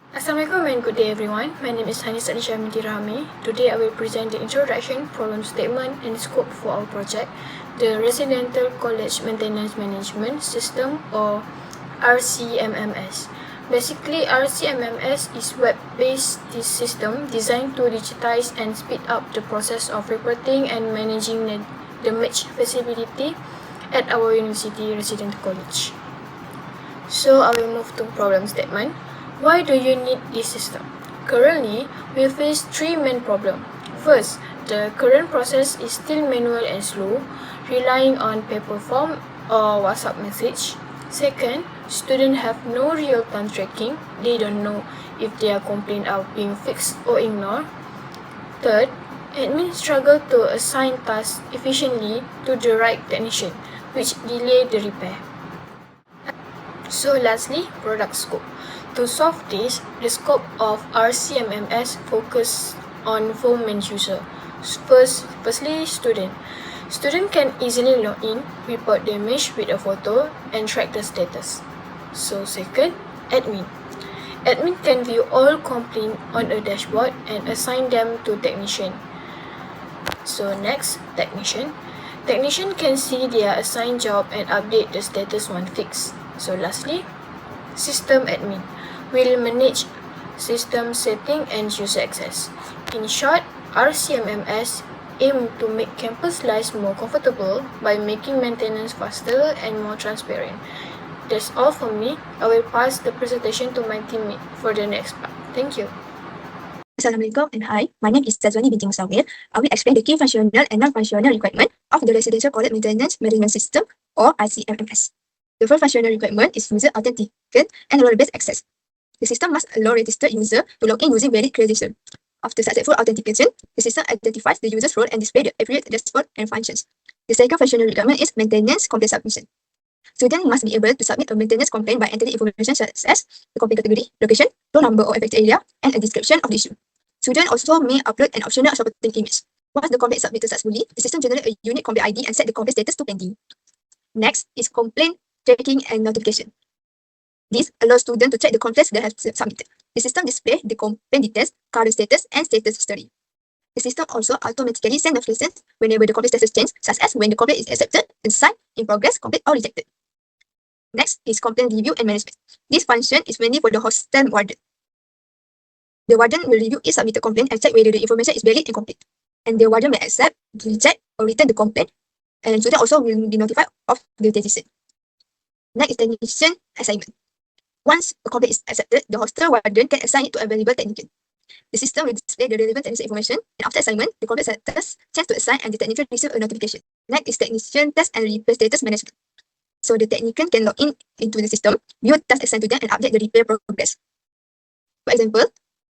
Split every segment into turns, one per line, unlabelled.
Assalamualaikum and good day everyone. My name is Hanis Alisha Minti Rahmi. Today I will present the introduction, problem statement and scope for our project, the Residential College Maintenance Management System or RCMMS. Basically, RCMMS is web-based system designed to digitize and speed up the process of reporting and managing the match feasibility at our university resident college. So I will move to problem statement. Why do you need this system? Currently, we face three main problems. First, the current process is still manual and slow, relying on paper form or WhatsApp message. Second, students have no real-time tracking. They don't know if their complaints are being fixed or ignored. Third, admin struggle to assign tasks efficiently to the right technician, which delay the repair. So lastly, product scope. To solve this, the scope of RCMMS focus on 4 main users. Firstly, student. Student can easily log in, report damage with a photo, and track the status. So second, admin. Admin can view all complaints on a dashboard and assign them to technician. So next, technician. Technician can see their assigned job and update the status when fixed. So lastly, system admin will manage system setting and user access. In short, RCMMS aim to make campus life more comfortable by making maintenance faster and more transparent. That's all from me. I will pass the presentation to my teammate for the next part. Thank you.
Assalamualaikum and hi, my name is Zazwani binti Musawir. I will explain the key functional and non-functional requirement of the Residential College Maintenance Management System or RCMMS. The first functional requirement is user authentication and role-based access. The system must allow registered user to log in using valid credentials. After successful authentication, the system identifies the user's role and displays the appropriate dashboard and functions. The second functional requirement is maintenance complaint submission. Students must be able to submit a maintenance complaint by entering information such as the complaint category, location, roll number or affected area, and a description of the issue. Students also may upload an optional supporting image. Once the complaint is submitted successfully, the system generates a unique complaint ID and set the complaint status to pending. Next is complaint tracking and notification. This allows students to check the complaints they have submitted. The system displays the complaint details, current status, and status history. The system also automatically sends notifications whenever the complaint status changes, such as when the complaint is accepted, assigned, in progress, complete, or rejected. Next is complaint review and management. This function is mainly for the hostel warden. The warden will review each submitted complaint and check whether the information is valid and complete. And the warden may accept, reject, or return the complaint. And students also will be notified of the decision. Next is technician assignment. Once a complaint is accepted, the hostel warden can assign it to a available technician. The system will display the relevant technician information, and after assignment, the complaint status changes to assign and the technician receives a notification. Next is technician test and repair status management. So the technician can log in into the system, view tasks assigned to them, and update the repair progress. For example,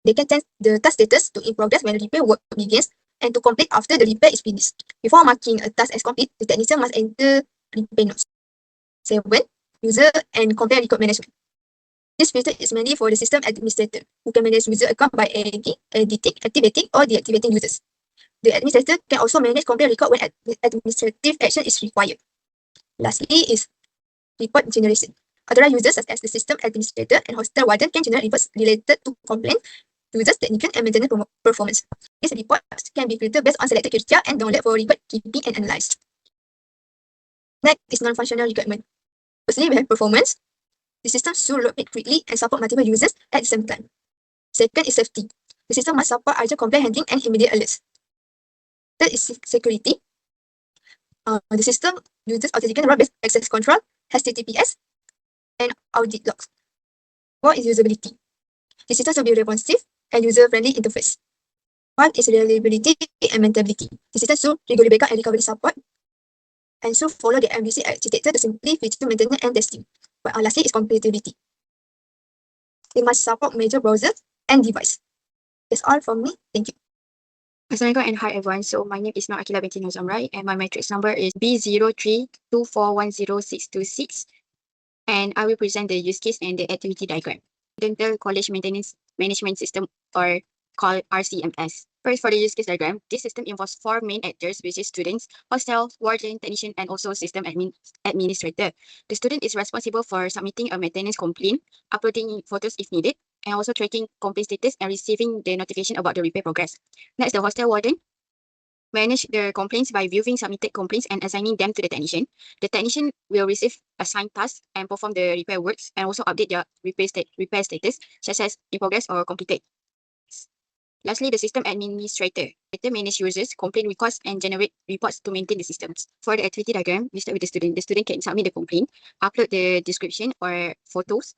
they can change the task status to in progress when the repair work begins and to complete after the repair is finished. Before marking a task as complete, the technician must enter repair notes. 7. User and complaint record management. This feature is mainly for the system administrator, who can manage user account by editing, activating, or deactivating users. The administrator can also manage complaint record when administrative action is required. Lastly is report generation. Authorized users such as the system administrator and hostel warden can generate reports related to complaint, users, technical, and maintenance performance. These reports can be filtered based on selected criteria and downloaded for report keeping and analyzed. Next is non-functional requirement. Firstly, we have performance. The system should load it quickly and support multiple users at the same time. Second is safety. The system must support urgent complaint handling and immediate alerts. Third is security. The system uses authentication role-based access control, HTTPS, and audit logs. Fourth is usability. The system should be responsive and user-friendly interface. Fifth is reliability and maintainability. The system should regularly backup and recovery support and should follow the MVC architecture to simplify feature maintenance and testing. But lastly is compatibility. It must support major browsers and devices. That's all from me. Thank you.
Assalamualaikum and hi everyone. So my name is Akila binti Nuzamrai and my matrix number is B0324102626 and I will present the use case and the activity diagram. Residential College Maintenance Management System or called RCMS. First, for the use case diagram, this system involves 4 main actors, which is students, hostel, warden, technician, and also system administrator. The student is responsible for submitting a maintenance complaint, uploading photos if needed, and also tracking complaint status and receiving the notification about the repair progress. Next, the hostel warden manage the complaints by viewing submitted complaints and assigning them to the technician. The technician will receive assigned tasks and perform the repair works and also update their repair status, such as in progress or completed. Lastly, the system administrator manage users, complaint records, and generate reports to maintain the systems. For the activity diagram, we start with the student. The student can submit the complaint, upload the description or photos,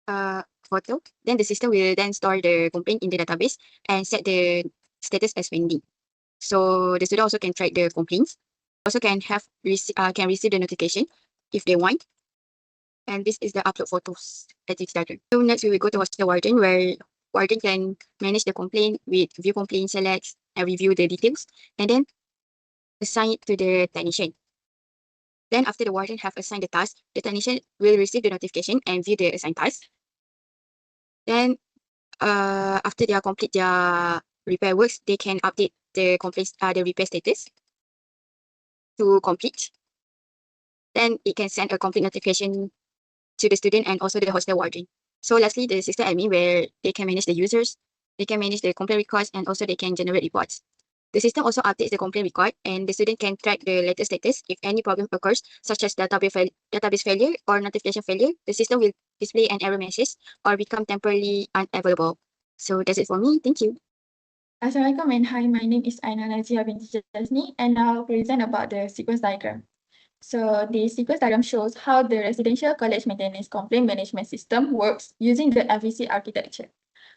Then the system will then store the complaint in the database and set the status as pending. So the student also can track the complaints. Also can receive the notification if they want. And this is the upload photos activity diagram. So next we will go to hostel warden, where warden can manage the complaint with view complaint, select, and review the details, and then assign it to the technician. Then after the warden have assigned the task, the technician will receive the notification and view the assigned task. Then after they complete their repair works, they can update the repair status to complete. Then it can send a complete notification to the student and also the hostel warden. So lastly, the system admin, where they can manage the users, they can manage the complaint records, and also they can generate reports. The system also updates the complaint record, and the student can track the latest status. If any problem occurs, such as database failure or notification failure, the system will display an error message or become temporarily unavailable. So that's it for me. Thank you.
Assalamualaikum and hi, my name is Aina Nazia binti Jasni, and I'll present about the sequence diagram. So the sequence diagram shows how the residential college maintenance complaint management system works using the MVC architecture.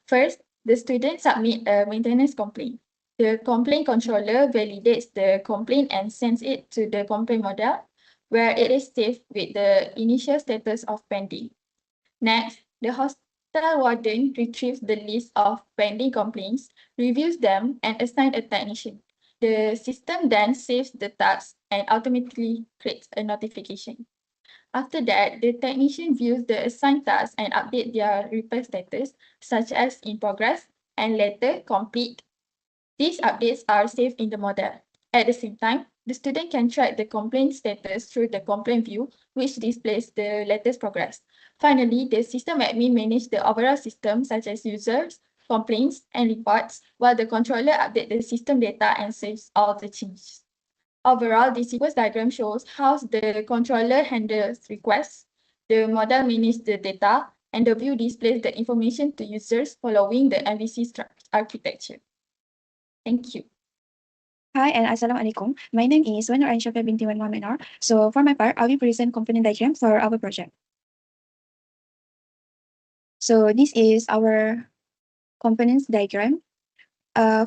First, the student submit a maintenance complaint. The complaint controller validates the complaint and sends it to the complaint model, where it is saved with the initial status of pending. Next, the hostel warden retrieves the list of pending complaints, reviews them, and assigns a technician. The system then saves the task and automatically creates a notification. After that, the technician views the assigned task and updates their repair status, such as in progress and later complete. These updates are saved in the model. At the same time, the student can track the complaint status through the complaint view, which displays the latest progress. Finally, the system admin manages the overall system, such as users, complaints, and reports, while the controller updates the system data and saves all the changes. Overall, the sequence diagram shows how the controller handles requests, the model manages the data, and the view displays the information to users following the MVC architecture. Thank you.
Hi and Assalamualaikum. My name is Wanur Ainshafa binti Wan Muhammad. So for my part, I will present component diagram for our project. So this is our components diagram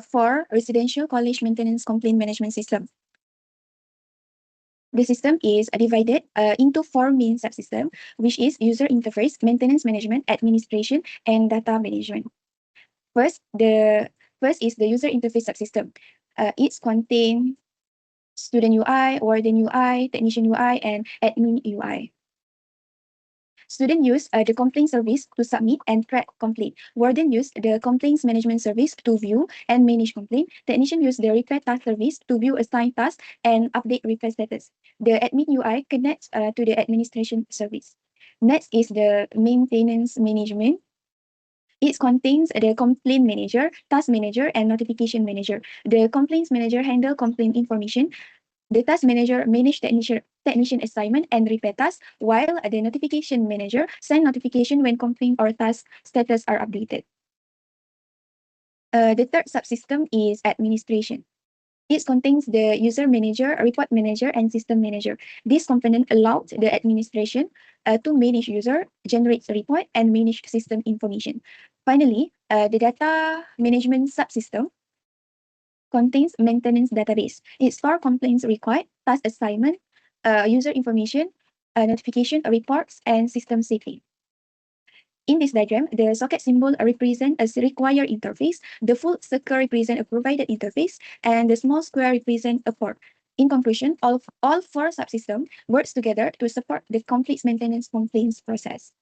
for residential college maintenance complaint management system. The system is divided into 4 main subsystems, which is user interface, maintenance management, administration, and data management. First is the user interface subsystem. It contains student UI, warden UI, technician UI, and admin UI. Student use the complaint service to submit and track complaint. Warden use the complaints management service to view and manage complaint. Technician use the repair task service to view assigned tasks and update repair status. The admin UI connects to the administration service. Next is the maintenance management. It contains the complaint manager, task manager, and notification manager. The complaints manager handle complaint information. The task manager manage technician assignment and repair tasks, while the notification manager send notification when complaint or task status are updated. The third subsystem is administration. It contains the user manager, report manager, and system manager. This component allows the administration to manage user, generate report, and manage system information. Finally, the data management subsystem contains maintenance database. It stores complaints required, task assignment, user information, notification reports, and system safety. In this diagram, the socket symbol represents a required interface, the full circle represents a provided interface, and the small square represents a port. In conclusion, all 4 subsystems work together to support the complete maintenance complaints process.